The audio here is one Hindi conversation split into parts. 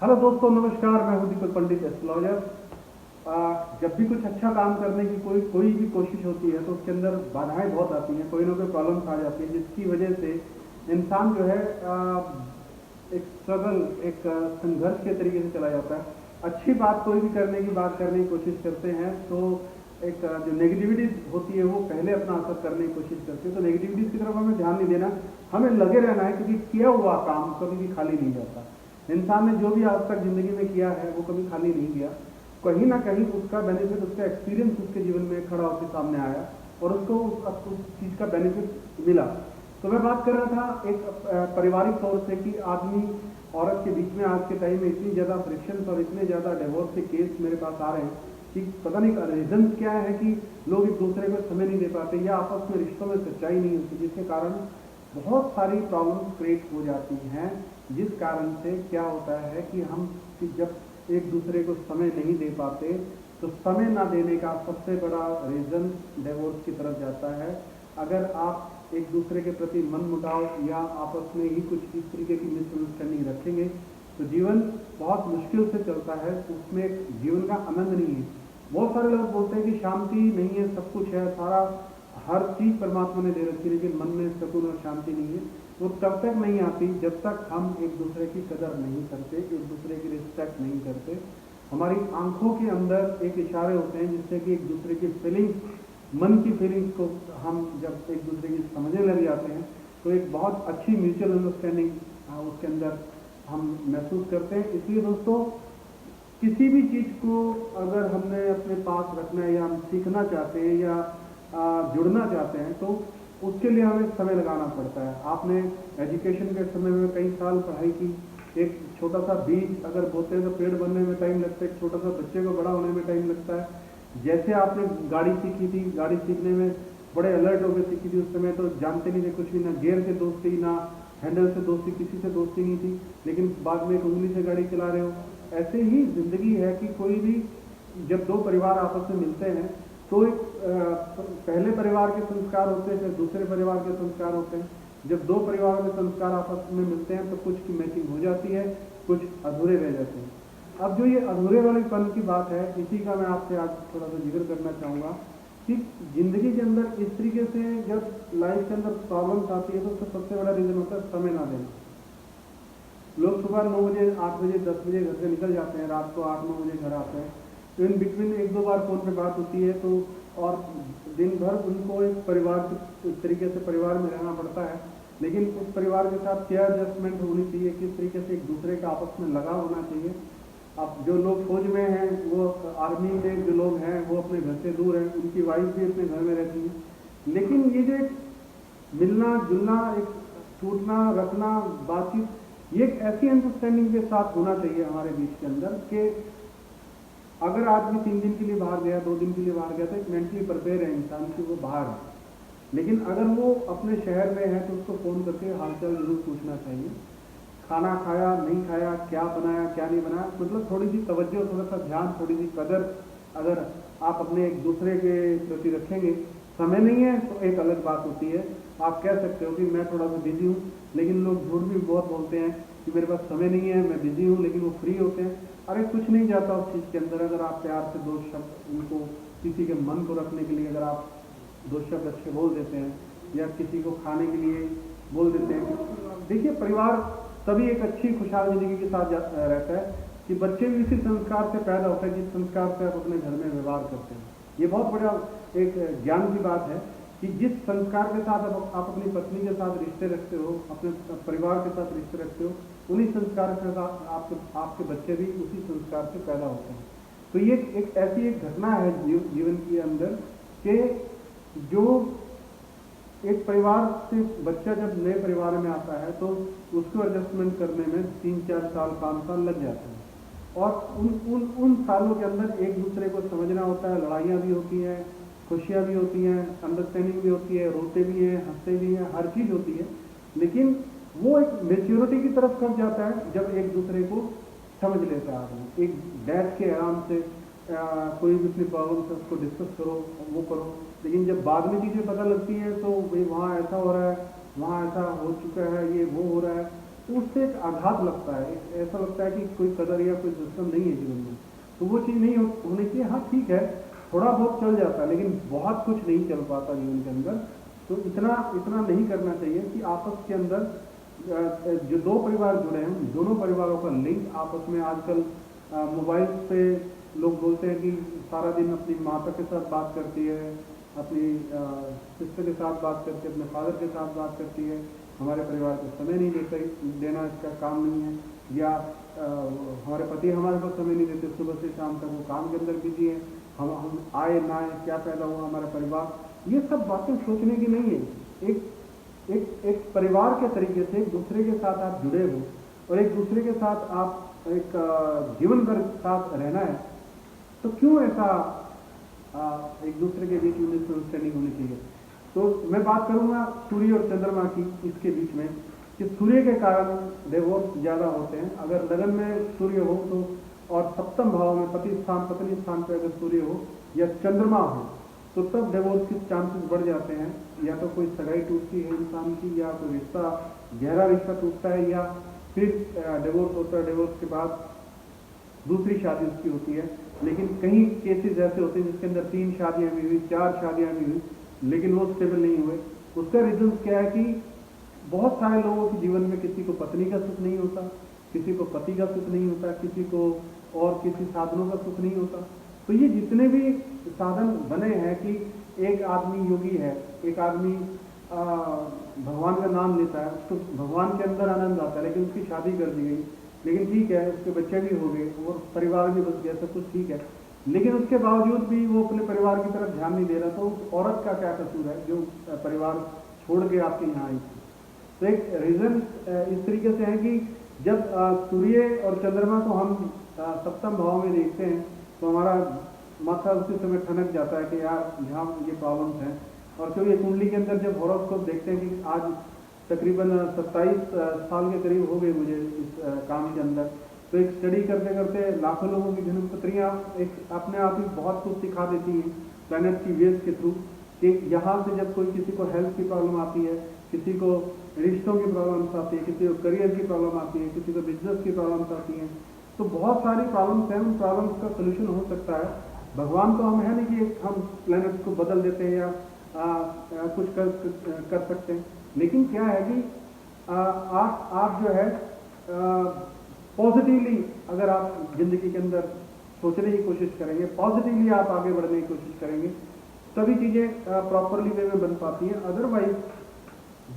हेलो दोस्तों, नमस्कार। मैं हूं दीपक पंडित, एस्ट्रोलॉजर। जब भी कुछ अच्छा काम करने की कोई भी कोशिश होती है तो उसके अंदर बाधाएं बहुत आती हैं, कोई ना कोई प्रॉब्लम्स आ जाती है, जिसकी वजह से इंसान जो है एक स्ट्रगल, एक संघर्ष के तरीके से चला जाता है। अच्छी बात कोई भी करने की बात करने की कोशिश करते हैं तो एक जो नेगेटिविटी होती है वो पहले अपना असर करने की कोशिश करती है। तो नेगेटिविटीज की तरफ हमें ध्यान नहीं देना, हमें लगे रहना है, क्योंकि किया हुआ काम कभी भी खाली नहीं जाता। इंसान ने जो भी आज तक जिंदगी में किया है वो कभी खाली नहीं गया। कहीं ना कहीं उसका बेनिफिट, उसका एक्सपीरियंस उसके जीवन में खड़ा होकर सामने आया और उसको उस चीज का बेनिफिट मिला। तो मैं बात कर रहा था एक पारिवारिक तौर से कि आदमी औरत के बीच में आज के टाइम में इतनी ज्यादा फ्रिक्शन और इतने ज्यादा डिवोर्स के केस मेरे पास आ रहे हैं कि पता नहीं रीजन क्या है कि लोग एक दूसरे को समय नहीं दे पाते या आपस में रिश्तों में सच्चाई नहीं होती, जिसके कारण बहुत सारी प्रॉब्लम्स क्रिएट हो जाती हैं। जिस कारण से क्या होता है कि हम जब एक दूसरे को समय नहीं दे पाते तो समय ना देने का सबसे बड़ा रीजन डिवोर्स की तरफ जाता है। अगर आप एक दूसरे के प्रति मन मुटाव या आपस में ही कुछ इस तरीके की मिसअंडरस्टैंडिंग रखेंगे तो जीवन बहुत मुश्किल से चलता है, उसमें जीवन का आनंद नहीं है। बहुत सारे लोग बोलते हैं कि शांति नहीं है, सब कुछ है, सारा हर चीज परमात्मा ने दे रखी है, लेकिन मन में सुकून और शांति नहीं है। वो तब तक नहीं आती जब तक हम एक दूसरे की कदर नहीं करते, एक दूसरे की रिस्पेक्ट नहीं करते। हमारी आंखों के अंदर एक इशारे होते हैं जिससे कि एक दूसरे की फीलिंग्स, मन की फीलिंग्स को हम जब एक दूसरे की समझने लग जाते हैं तो एक बहुत अच्छी म्यूचुअल अंडरस्टैंडिंग उसके अंदर हम महसूस करते हैं। इसलिए दोस्तों, किसी भी चीज को अगर हमने अपने पास रखना है या हम सीखना चाहते हैं या जुड़ना चाहते हैं तो उसके लिए हमें समय लगाना पड़ता है। आपने एजुकेशन के समय में कई साल पढ़ाई की, एक छोटा सा बीज अगर बोते हैं तो पेड़ बनने में टाइम लगता है, एक छोटा सा बच्चे को बड़ा होने में टाइम लगता है। जैसे आपने गाड़ी सीखी थी, गाड़ी सीखने में बड़े अलर्ट होकर सीखी थी, उस समय तो जानते नहीं थे कुछ भी, ना गियर से दोस्ती, ना हैंडल से दोस्ती, किसी से दोस्ती नहीं थी, लेकिन बाद में एक उंगली से गाड़ी चला रहे हो। ऐसे ही जिंदगी है कि कोई भी जब दो परिवार आपस में मिलते हैं तो एक पहले परिवार के संस्कार होते हैं, फिर दूसरे परिवार के संस्कार होते हैं। जब दो परिवारों के संस्कार आपस में मिलते हैं तो कुछ की मैचिंग हो जाती है, कुछ अधूरे रह जाते हैं। अब जो ये अधूरे वाले पन की बात है, इसी का मैं आपसे आज थोड़ा सा जिक्र करना चाहूंगा कि जिंदगी के अंदर इस तरीके से जब लाइफ के अंदर प्रॉब्लम्स आती है तो उसका सबसे बड़ा रीजन होता है समय ना देना। लोग सुबह 9 बजे, 8 बजे, 10 बजे घर से निकल जाते हैं, रात को 8-9 बजे घर आते हैं, तो इन बिटवीन 1-2 बार फोन पे बात होती है तो और दिन भर उनको एक परिवार के तरीके से परिवार में रहना पड़ता है। लेकिन उस परिवार के साथ क्या एडजस्टमेंट होनी चाहिए, किस तरीके से एक दूसरे का आपस में लगाव होना चाहिए। अब जो लोग फौज में हैं, वो आर्मी में जो लोग हैं वो अपने घर से दूर हैं, उनकी वाइफ भी अपने घर में रहती है, लेकिन ये जो मिलना जुलना, एक टूटना रखना, बातचीत, ये एक ऐसी अंडरस्टैंडिंग के साथ होना चाहिए हमारे बीच के अंदर कि अगर आदमी 3 दिन के लिए बाहर गया, 2 दिन के लिए बाहर गया तो एक मेंटली प्रिपेयर है इंसान कि वो बाहर है। लेकिन अगर वो अपने शहर में है तो उसको फोन करके हालचाल जरूर पूछना चाहिए। खाना खाया नहीं खाया, क्या बनाया क्या नहीं बनाया, मतलब थोड़ी सी तवज्जो, थोड़ा सा ध्यान, थोड़ी सी कदर अगर आप अपने एक दूसरे के प्रति रखेंगे। समय नहीं है तो एक अलग बात होती है, आप कह सकते हो कि मैं थोड़ा सा बिजी हूँ, लेकिन लोग झूठ भी बहुत बोलते हैं कि मेरे पास समय नहीं है, मैं बिजी हूँ, लेकिन वो फ्री होते हैं। अरे कुछ नहीं जाता उस चीज के अंदर। अगर आप प्यार से 2 शब्द उनको, किसी के मन को रखने के लिए अगर आप 2 शब्द अच्छे बोल देते हैं या किसी को खाने के लिए बोल देते हैं। देखिए, परिवार तभी एक अच्छी खुशहाल जिंदगी के साथ रहता है कि बच्चे भी इसी संस्कार से पैदा होते हैं जिस संस्कार से आप अपने घर में व्यवहार करते हैं। ये बहुत बड़ा एक ज्ञान की बात है कि जिस संस्कार के साथ आप अपनी पत्नी के साथ रिश्ते रखते हो, अपने परिवार के साथ रिश्ते रखते हो, उन्हीं संस्कार के साथ आपके बच्चे भी उसी संस्कार से पैदा होते हैं। तो ये एक ऐसी एक घटना है जीवन के अंदर कि जो एक परिवार से बच्चा जब नए परिवार में आता है तो उसको एडजस्टमेंट करने में 3-4 साल 5 साल लग जाते हैं और उन सालों के अंदर एक दूसरे को समझना होता है। लड़ाइयाँ भी होती हैं, खुशियाँ भी होती हैं, अंडरस्टैंडिंग भी होती है, रोते भी हैं, हंसते भी हैं, हर चीज़ होती है। लेकिन वो एक मेच्योरिटी की तरफ कब जाता है जब एक दूसरे को समझ लेता है आदमी। एक बैठ के आराम से कोई भी अपनी प्रॉब्लम है उसको डिस्कस करो, वो करो। लेकिन जब बाद में चीज़ें पता लगती है तो भाई वहाँ ऐसा हो रहा है, वहाँ ऐसा हो चुका है, ये वो हो रहा है, तो उससे एक आघात लगता है, ऐसा लगता है कि कोई कदर या कोई सिस्टम नहीं है जीवन में। तो वो चीज़ नहीं होनी चाहिए। हाँ ठीक है, थोड़ा बहुत चल जाता है, लेकिन बहुत कुछ नहीं चल पाता जीवन के अंदर। तो इतना इतना नहीं करना चाहिए कि आपस के अंदर जो दो परिवार जुड़े हैं, दोनों परिवारों का लिंक आपस में आजकल मोबाइल पे लोग बोलते हैं कि सारा दिन अपनी माता के साथ बात करती है, अपनी सिस्टर के साथ बात करती है, अपने फादर के साथ बात करती है, हमारे परिवार को समय नहीं देना इसका काम नहीं है, या हमारे पति हमारे पास समय नहीं देते, सुबह से शाम तक वो काम के अंदर बिजी है, हम आए ना आए, क्या पैदा हुआ हमारा परिवार, ये सब बातें सोचने की नहीं है। एक परिवार के तरीके से एक दूसरे के साथ आप जुड़े हो और एक दूसरे के साथ आप एक जीवन भर साथ रहना है, तो क्यों ऐसा एक दूसरे के बीच में मिसअंडरस्टैंडिंग होनी चाहिए। तो मैं बात करूंगा सूर्य और चंद्रमा की इसके बीच में, कि सूर्य के कारण डिवोर्स ज्यादा होते हैं। अगर लगन में सूर्य हो तो, और सप्तम भाव में पति स्थान पत्नी स्थान पर अगर सूर्य हो या चंद्रमा हो, तो तब डिवोर्स के चांसेस बढ़ जाते हैं। या तो कोई सगाई टूटती है इंसान की, या कोई रिश्ता, गहरा रिश्ता टूटता है, या फिर डिवोर्स होता है, डिवोर्स के बाद दूसरी शादी उसकी होती है। लेकिन कई केसेस ऐसे होते हैं जिसके अंदर 3 शादियां भी हुई, 4 शादियां भी हुई, लेकिन वो स्टेबल नहीं हुए। उसका रीजन क्या है कि बहुत सारे लोगों के जीवन में किसी को पत्नी का सुख नहीं होता, किसी को पति का सुख नहीं होता, किसी को और किसी साधनों का सुख नहीं होता। तो ये जितने भी साधन बने हैं कि एक आदमी योगी है, एक आदमी भगवान का नाम लेता है, उसको भगवान के अंदर आनंद आता है, लेकिन उसकी शादी कर दी गई, लेकिन ठीक है उसके बच्चे भी हो गए और परिवार भी बच गया, सब कुछ ठीक है, लेकिन उसके बावजूद भी वो अपने परिवार की तरफ ध्यान नहीं दे रहा। तो उस औरत का क्या कसूर है जो परिवार छोड़ के आपके यहाँ आई थी। तो एक रीजन इस तरीके से है कि जब सूर्य और चंद्रमा को हम सप्तम भाव में देखते हैं तो हमारा माथा उसी समय ठनक जाता है कि यार यहाँ ये प्रॉब्लम्स हैं। और क्योंकि कुंडली के अंदर जब हॉरोस्कोप देखते हैं कि आज तकरीबन 27 साल के करीब हो गए मुझे इस काम के अंदर, तो एक स्टडी करते करते लाखों लोगों की जन्म पत्रियाँ एक अपने आप ही बहुत कुछ सिखा देती हैं प्लैनेट की वेव्स के थ्रू, कि यहाँ से जब कोई किसी को हेल्थ की प्रॉब्लम आती है, किसी को रिश्तों की प्रॉब्लम्स आती है, किसी को करियर की प्रॉब्लम आती है, किसी को बिजनेस की प्रॉब्लम्स आती हैं, तो बहुत सारी प्रॉब्लम्स हैं। उन प्रॉब्लम्स का सोल्यूशन हो सकता है। भगवान तो हम है नहीं कि हम प्लैनेट्स को बदल देते हैं या कुछ कर सकते हैं, लेकिन क्या है कि आप जो है पॉजिटिवली अगर आप जिंदगी के अंदर सोचने की कोशिश करेंगे, पॉजिटिवली आप आगे बढ़ने की कोशिश करेंगे, तभी चीजें प्रॉपरली वे में बन पाती हैं। अदरवाइज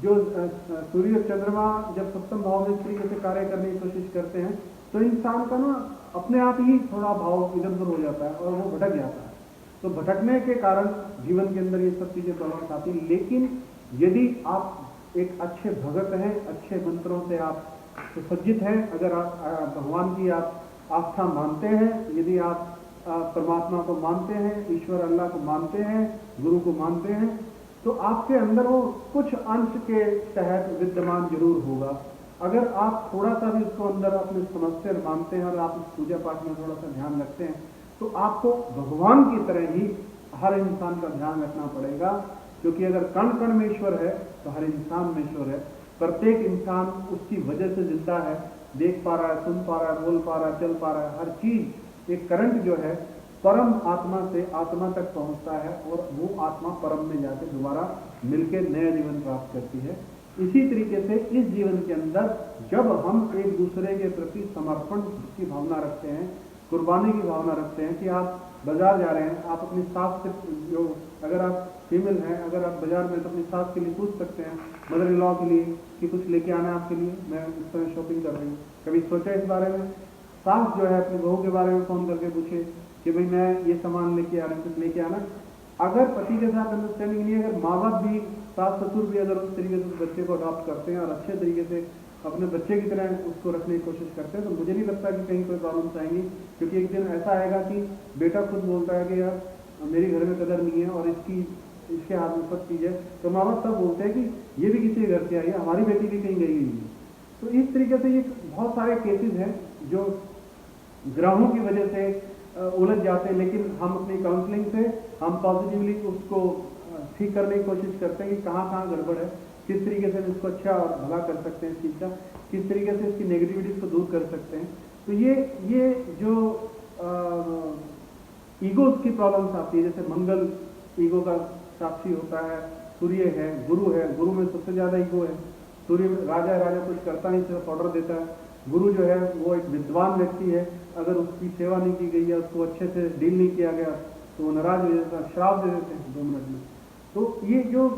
जो सूर्य और चंद्रमा जब सप्तम भाव में इस तरीके से कार्य करने की कोशिश करते हैं तो इंसान का ना अपने आप ही थोड़ा भाव इधर उधर हो जाता है और वो भटक जाता है। तो भटकने के कारण जीवन के अंदर ये सब चीजें प्रॉब्लम आती हैं। लेकिन यदि आप एक अच्छे भगत हैं, अच्छे मंत्रों से आप सुसज्जित हैं, अगर आप भगवान की आप आस्था मानते हैं, यदि आप परमात्मा को मानते हैं, ईश्वर अल्लाह को मानते हैं, गुरु को मानते हैं, तो आपके अंदर वो कुछ अंश के तहत विद्यमान जरूर होगा। अगर आप थोड़ा सा भी उसको अंदर अपने समझते और मानते हैं और आप उस पूजा पाठ में थोड़ा सा ध्यान रखते हैं, तो आपको भगवान की तरह ही हर इंसान का ध्यान रखना पड़ेगा। क्योंकि अगर कण कण में ईश्वर है तो हर इंसान में ईश्वर है। प्रत्येक इंसान उसकी वजह से जिंदा है, देख पा रहा है, सुन पा रहा है, बोल पा रहा है, चल पा रहा है। हर चीज एक करंट जो है परम आत्मा से आत्मा तक पहुंचता है और वो आत्मा परम में जाके दोबारा मिलकर नया जीवन प्राप्त करती है। इसी तरीके से इस जीवन के अंदर जब हम एक दूसरे के प्रति समर्पण की भावना रखते हैं, कुर्बानी की भावना रखते हैं, कि आप बाजार जा रहे हैं, आप अपनी सास से, जो अगर आप फीमेल हैं, अगर आप बाजार में तो अपनी सास के लिए पूछ सकते हैं, मदर इन लॉ के लिए, कि कुछ लेके आना है आपके लिए, मैं इस तरह शॉपिंग कर रही हूँ। कभी सोचा इस बारे में? सास जो है अपनी बहू के बारे में फोन करके पूछे कि भाई मैं ये सामान लेके आ रही हूँ, कुछ लेके आना। अगर पति के साथ अंडरस्टैंडिंग नहीं है, अगर माँ बाप भी, सास ससुर भी अगर उस तरीके से बच्चे को अडॉप्ट करते हैं और अच्छे तरीके से अपने बच्चे की तरह उसको रखने की कोशिश करते हैं, तो मुझे नहीं लगता कि कहीं कोई प्रॉब्लम्स आएंगी। क्योंकि एक दिन ऐसा आएगा कि बेटा खुद बोलता है कि यार मेरी घर में कदर नहीं है और इसके हाथ में सब चीज़ है, तो माँ बाप सब बोलते हैं कि ये भी किसी घर से आई है, हमारी बेटी भी कहीं गई हुई है। तो इस तरीके से ये बहुत सारे केसेस हैं जो ग्रहों की वजह से उलझ जाते हैं। लेकिन हम अपनी काउंसलिंग से हम पॉजिटिवली उसको ठीक करने की कोशिश करते हैं कि कहाँ कहाँ गड़बड़ है, किस तरीके से हम इसको अच्छा और भला कर सकते हैं इस चीज़ का, किस तरीके से इसकी नेगेटिविटीज को दूर कर सकते हैं। तो ये जो ईगोज की प्रॉब्लम्स आती है, जैसे मंगल ईगो का साक्षी होता है, सूर्य है, गुरु में सबसे ज़्यादा ईगो है। सूर्य राजा कुछ करता नहीं, सिर्फ ऑर्डर देता है। गुरु जो है वो एक विद्वान व्यक्ति है, अगर उसकी सेवा नहीं की गई है, उसको अच्छे से डील नहीं किया गया तो वो नाराज हो जाता है, श्राप दे देते हैं 2 मिनट में। तो ये जो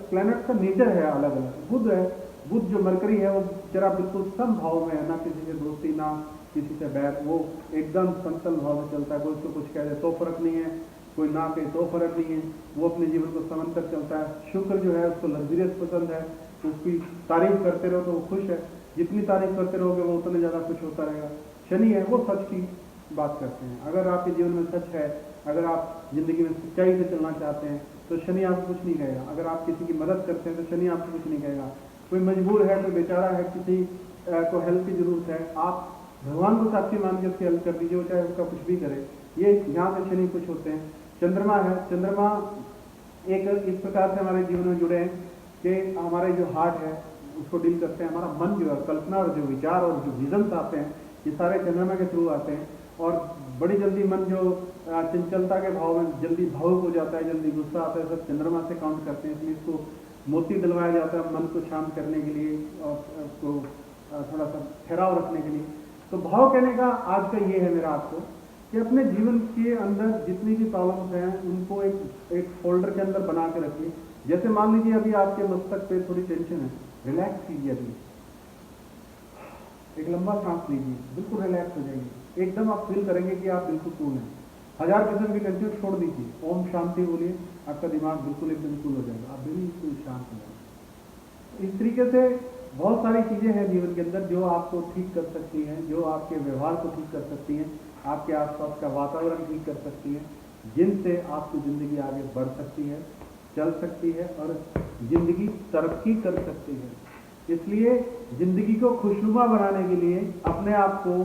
प्लैनेट का नेचर है अलग अलग। बुध है, बुध जो मरकरी है वो जरा बिल्कुल समभाव में है, ना किसी से दोस्ती ना किसी से बैर, वो एकदम समतल भाव में चलता है। कोई उसको कुछ कह दे तो फर्क नहीं है, कोई ना कहे तो फर्क नहीं है, वो अपने जीवन को समंतर चलता है। शुक्र जो है उसको लग्जरियस पसंद है, तो उसकी तारीफ करते रहो तो वो खुश है, जितनी तारीफ करते रहोगे वो उतने ज़्यादा खुश होता रहेगा। शनि है, वो सच की बात करते हैं। अगर आपके जीवन में सच है, अगर आप जिंदगी में सच्चाई से चलना चाहते हैं तो शनि आपको कुछ नहीं कहेगा। अगर आप किसी की मदद करते हैं तो शनि आपको कुछ नहीं कहेगा। कोई मजबूर है, कोई बेचारा है, किसी को हेल्प की जरूरत है, आप भगवान को साक्षी मान के उसकी हेल्प कर दीजिए, वो चाहे उसका कुछ भी करे। ये यहाँ से शनि कुछ होते हैं। चंद्रमा है, चंद्रमा एक इस प्रकार से हमारे जीवन में जुड़े हैं कि हमारे जो हार्ट है उसको डील करते हैं। हमारा मन जो है, कल्पना और जो विचार और जो विजन्स आते हैं, ये सारे चंद्रमा के थ्रू आते हैं। और बड़ी जल्दी मन जो चंचलता के भाव में जल्दी भावुक हो जाता है, जल्दी गुस्सा आता है, सब चंद्रमा से काउंट करते हैं। इसलिए इसको मोती दिलवाया जाता है मन को शांत करने के लिए और उसको थोड़ा सा ठहराव रखने के लिए। तो भाव कहने का आज का ये है मेरा आपको कि अपने जीवन के अंदर जितनी भी प्रॉब्लम्स हैं उनको एक फोल्डर के अंदर बना के रखिए। जैसे मान लीजिए अभी आपके मस्तक पे थोड़ी टेंशन है, रिलैक्स कीजिए, अभी एक लंबा सांस लीजिए, बिल्कुल रिलैक्स हो जाइए। एकदम आप फील करेंगे कि आप बिल्कुल कूल हैं। 1000 किस्म की टेंशन छोड़ दीजिए, ओम शांति बोलिए, आपका दिमाग बिल्कुल एकदम कूल हो जाएगा, आप बिल्कुल शांत हो जाएंगे। इस तरीके से बहुत सारी चीजें हैं जीवन के अंदर जो आपको ठीक कर सकती हैं, जो आपके व्यवहार को ठीक कर सकती हैं, आपके आसपास का वातावरण ठीक कर सकती हैं, जिनसे आपकी जिंदगी आगे बढ़ सकती है, चल सकती है और जिंदगी तरक्की कर सकती है। इसलिए जिंदगी को खुशनुमा बनाने के लिए अपने आप को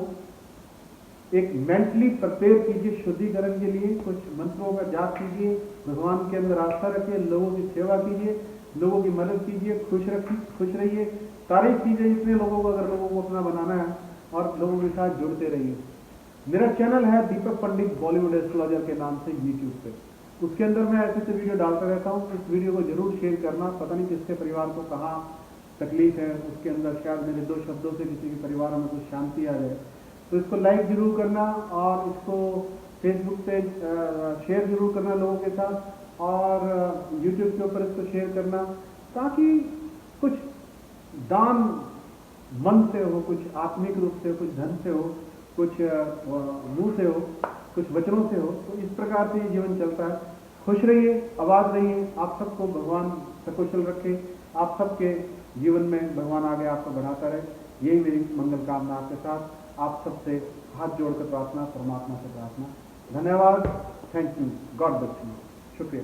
एक मेंटली प्रिपेयर कीजिए, शुद्धिकरण के लिए कुछ मंत्रों का जाप कीजिए, भगवान के अंदर आस्था रखिए, लोगों की सेवा कीजिए, लोगों की मदद कीजिए, खुश रहिए, तारीफ कीजिए जितने लोगों को, अगर लोगों को अपना बनाना है, और लोगों के साथ जुड़ते रहिए। मेरा चैनल है दीपक पंडित बॉलीवुड एस्ट्रोलॉजर के नाम से यूट्यूब पे, उसके अंदर मैं ऐसे वीडियो डालता रहता हूँ। इस वीडियो को जरूर शेयर करना। पता नहीं किसके परिवार को कहाँ तकलीफ है, उसके अंदर शायद मेरे 2 शब्दों से किसी के परिवार में कुछ शांति आ जाए। तो इसको लाइक जरूर करना और इसको फेसबुक पे शेयर जरूर करना लोगों के साथ, और यूट्यूब के ऊपर इसको शेयर करना, ताकि कुछ दान मन से हो, कुछ आत्मिक रूप से, कुछ धन से हो, कुछ मुंह से हो, कुछ वचनों से हो। तो इस प्रकार से ये जीवन चलता है। खुश रहिए, आबाद रहिए, आप सबको भगवान सकुशल रखे, आप सबके जीवन में भगवान आगे आपको बढ़ाता रहे। यही मेरी मंगल कामना आपके साथ। आप सबसे हाथ जोड़कर प्रार्थना, परमात्मा से प्रार्थना। धन्यवाद, thank you, God bless you, शुक्रिया।